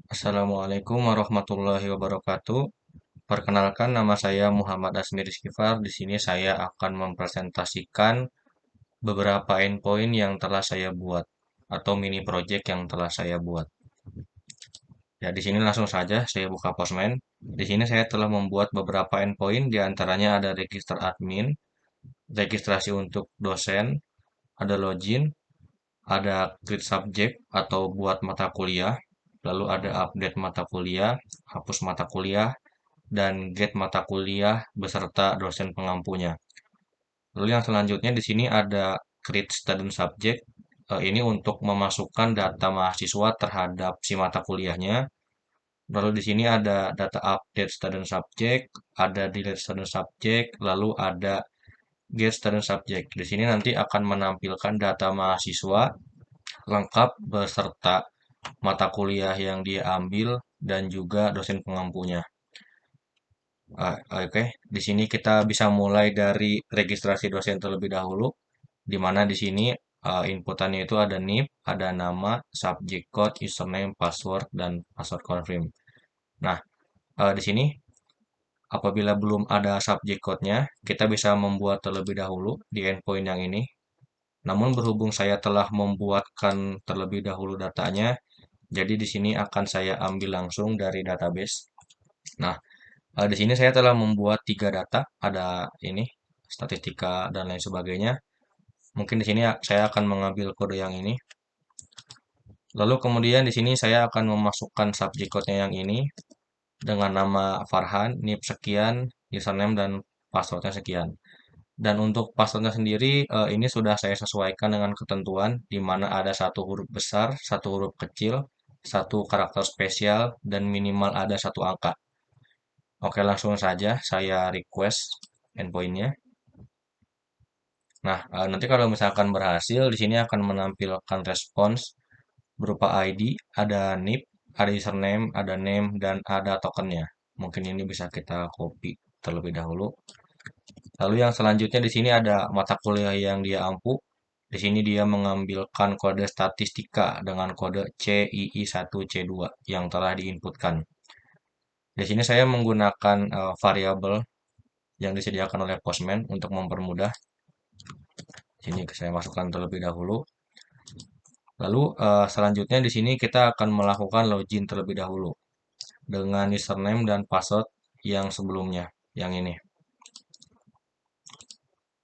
Assalamualaikum warahmatullahi wabarakatuh. Perkenalkan, nama saya Muhammad Asmi Rizkifar. Di sini saya akan mempresentasikan beberapa endpoint yang telah saya buat atau mini project yang telah saya buat. Ya, di sini langsung saja saya buka Postman. Di sini saya telah membuat beberapa endpoint, di antaranya ada register admin, registrasi untuk dosen, ada login, ada create subject atau buat mata kuliah, lalu ada update mata kuliah, hapus mata kuliah, dan get mata kuliah beserta dosen pengampunya. Lalu yang selanjutnya di sini ada create student subject. Ini untuk memasukkan data mahasiswa terhadap si mata kuliahnya. Lalu di sini ada data update student subject, ada delete student subject, lalu ada get student subject. Di sini nanti akan menampilkan data mahasiswa lengkap beserta mata kuliah yang dia ambil dan juga dosen pengampunya. Oke, di sini kita bisa mulai dari registrasi dosen terlebih dahulu, di mana di sini inputannya itu ada NIP, ada nama, subject code, username, password, dan password confirm. Nah, di sini apabila belum ada subject code-nya, kita bisa membuat terlebih dahulu di endpoint yang ini. Namun berhubung saya telah membuatkan terlebih dahulu datanya, jadi di sini akan saya ambil langsung dari database. Nah, di sini saya telah membuat tiga data, ada ini statistika dan lain sebagainya. Mungkin di sini saya akan mengambil kode yang ini. Lalu kemudian di sini saya akan memasukkan subject code-nya yang ini dengan nama Farhan, NIP sekian, username dan passwordnya sekian. Dan untuk passwordnya sendiri ini sudah saya sesuaikan dengan ketentuan di mana ada satu huruf besar, satu huruf kecil, satu karakter spesial, dan minimal ada satu angka. Oke, langsung saja saya request endpointnya. Nah, nanti kalau misalkan berhasil, di sini akan menampilkan respons berupa ID, ada NIP, ada username, ada name, dan ada tokennya. Mungkin ini bisa kita copy terlebih dahulu. Lalu yang selanjutnya di sini ada mata kuliah yang dia ampu. Di sini dia mengambilkan kode statistika dengan kode CII1C2 yang telah diinputkan. Di sini saya menggunakan variabel yang disediakan oleh Postman untuk mempermudah. Sini saya masukkan terlebih dahulu. Lalu selanjutnya di sini kita akan melakukan login terlebih dahulu dengan username dan password yang sebelumnya, yang ini.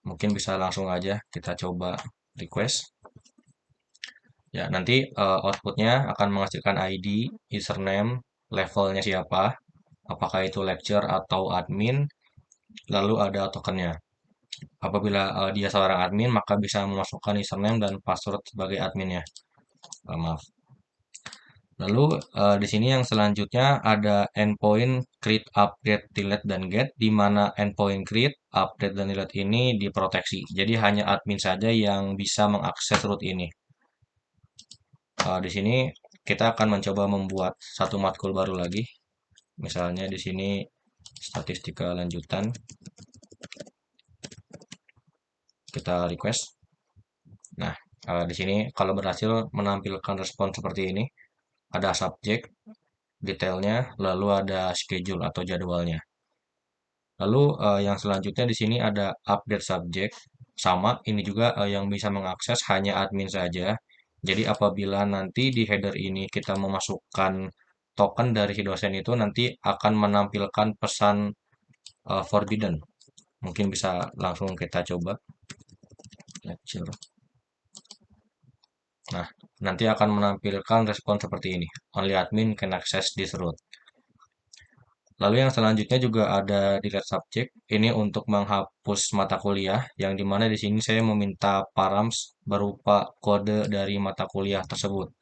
Mungkin bisa langsung aja kita coba request. Ya, nanti outputnya akan menghasilkan ID, username, levelnya siapa, apakah itu lecturer atau admin, lalu ada tokennya. Apabila dia seorang admin, maka bisa memasukkan username dan password sebagai adminnya. Maaf. Lalu di sini yang selanjutnya ada endpoint create, update, delete, dan get, di mana endpoint create, update, dan delete ini diproteksi. Jadi hanya admin saja yang bisa mengakses root ini. Di sini kita akan mencoba membuat satu matkul baru lagi. Misalnya di sini statistika lanjutan. Kita request. Nah, di sini kalau berhasil menampilkan respon seperti ini, ada subjek, detailnya, lalu ada schedule atau jadwalnya. Lalu yang selanjutnya di sini ada update subject. Sama, ini juga yang bisa mengakses hanya admin saja. Jadi apabila nanti di header ini kita memasukkan token dari si dosen itu nanti akan menampilkan pesan forbidden. Mungkin bisa langsung kita coba lecture. Nah, nanti akan menampilkan respon seperti ini. Only admin can access this route. Lalu yang selanjutnya juga ada delete subject. Ini untuk menghapus mata kuliah, yang dimana di sini saya meminta params berupa kode dari mata kuliah tersebut.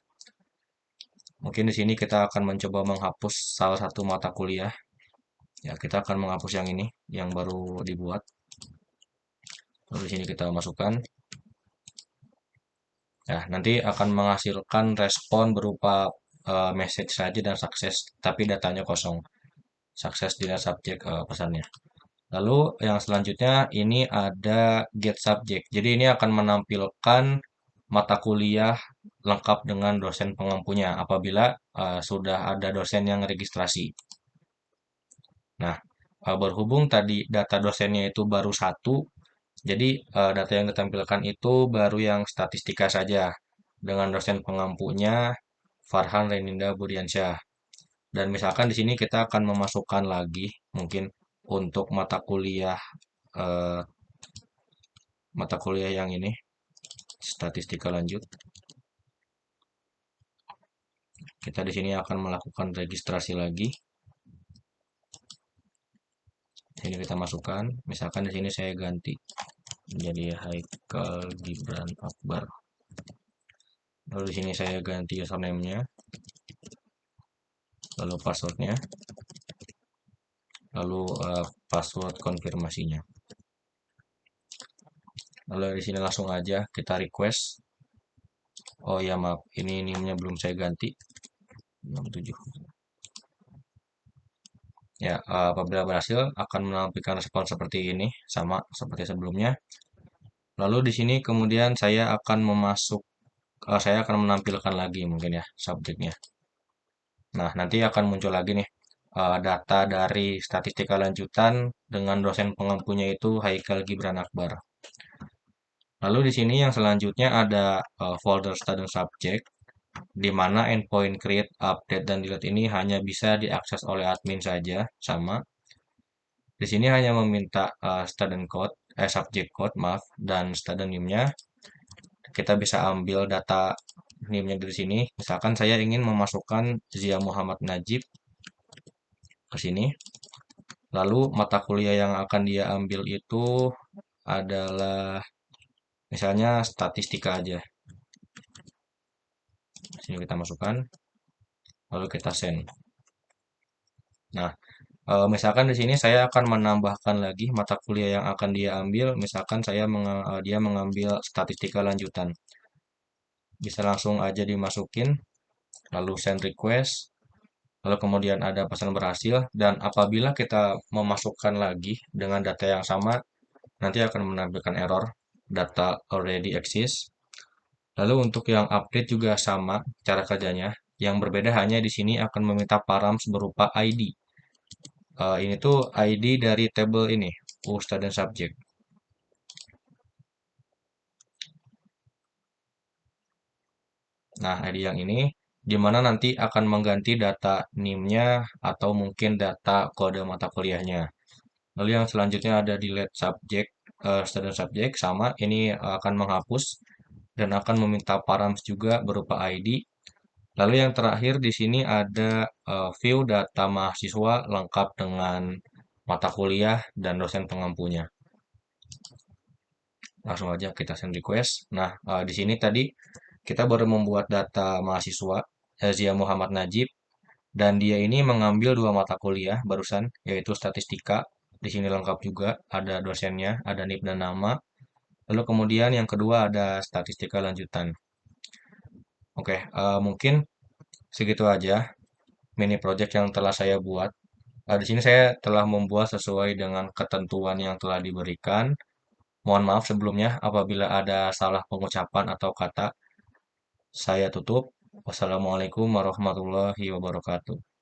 Mungkin di sini kita akan mencoba menghapus salah satu mata kuliah. Ya, kita akan menghapus yang ini, yang baru dibuat. Lalu di sini kita masukkan. Ya, nanti akan menghasilkan respon berupa message saja dan sukses, tapi datanya kosong. Sukses delete subject pesannya. Lalu yang selanjutnya ini ada get subject. Jadi ini akan menampilkan mata kuliah lengkap dengan dosen pengampunya apabila sudah ada dosen yang registrasi. Nah, berhubung tadi data dosennya itu baru satu, jadi data yang ditampilkan itu baru yang statistika saja dengan dosen pengampunya Farhan Reninda Budiansyah. Dan misalkan di sini kita akan memasukkan lagi mungkin untuk eh, mata kuliah yang ini statistika lanjut. Kita di sini akan melakukan registrasi lagi. Sini kita masukkan, misalkan di sini saya ganti menjadi Haikal Gibran Akbar. Lalu di sini saya ganti username-nya, lalu passwordnya, lalu password konfirmasinya. Lalu di sini langsung aja kita request. Oh ya maaf, ini NIM-nya belum saya ganti. 67. Ya, apabila berhasil akan menampilkan respon seperti ini, sama seperti sebelumnya. Lalu di sini kemudian saya akan menampilkan lagi mungkin ya subjeknya. Nah, nanti akan muncul lagi nih data dari statistika lanjutan dengan dosen pengampunya itu Haikal Gibran Akbar. Lalu di sini yang selanjutnya ada folder student subject di mana endpoint create, update, dan delete ini hanya bisa diakses oleh admin saja, sama. Di sini hanya meminta student code, subject code, maaf, dan student name-nya. Kita bisa ambil data NIM-nya dari sini. Misalkan saya ingin memasukkan Zia Muhammad Najib ke sini. Lalu mata kuliah yang akan dia ambil itu adalah misalnya statistika aja. Sini kita masukkan, lalu kita send. Nah, misalkan di sini saya akan menambahkan lagi mata kuliah yang akan dia ambil. Misalkan dia mengambil statistika lanjutan. Bisa langsung aja dimasukin, lalu send request, lalu kemudian ada pesan berhasil, dan apabila kita memasukkan lagi dengan data yang sama, nanti akan menampilkan error, data already exists. Lalu untuk yang update juga sama cara kerjanya, yang berbeda hanya di sini akan meminta params berupa ID. Ini tuh ID dari table ini, Ustadz dan subjek. Nah, ID yang ini di mana nanti akan mengganti data NIM-nya atau mungkin data kode mata kuliahnya. Lalu yang selanjutnya ada delete subject, student subject sama ini akan menghapus dan akan meminta params juga berupa ID. Lalu yang terakhir di sini ada view data mahasiswa lengkap dengan mata kuliah dan dosen pengampunya. Langsung aja kita send request. Nah, di sini tadi kita baru membuat data mahasiswa Zia Muhammad Najib dan dia ini mengambil dua mata kuliah barusan yaitu statistika. Di sini lengkap juga ada dosennya, ada NIM dan nama. Lalu kemudian yang kedua ada statistika lanjutan. Oke, mungkin segitu aja mini project yang telah saya buat. Di sini saya telah membuat sesuai dengan ketentuan yang telah diberikan. Mohon maaf sebelumnya apabila ada salah pengucapan atau kata. Saya tutup. Wassalamualaikum warahmatullahi wabarakatuh.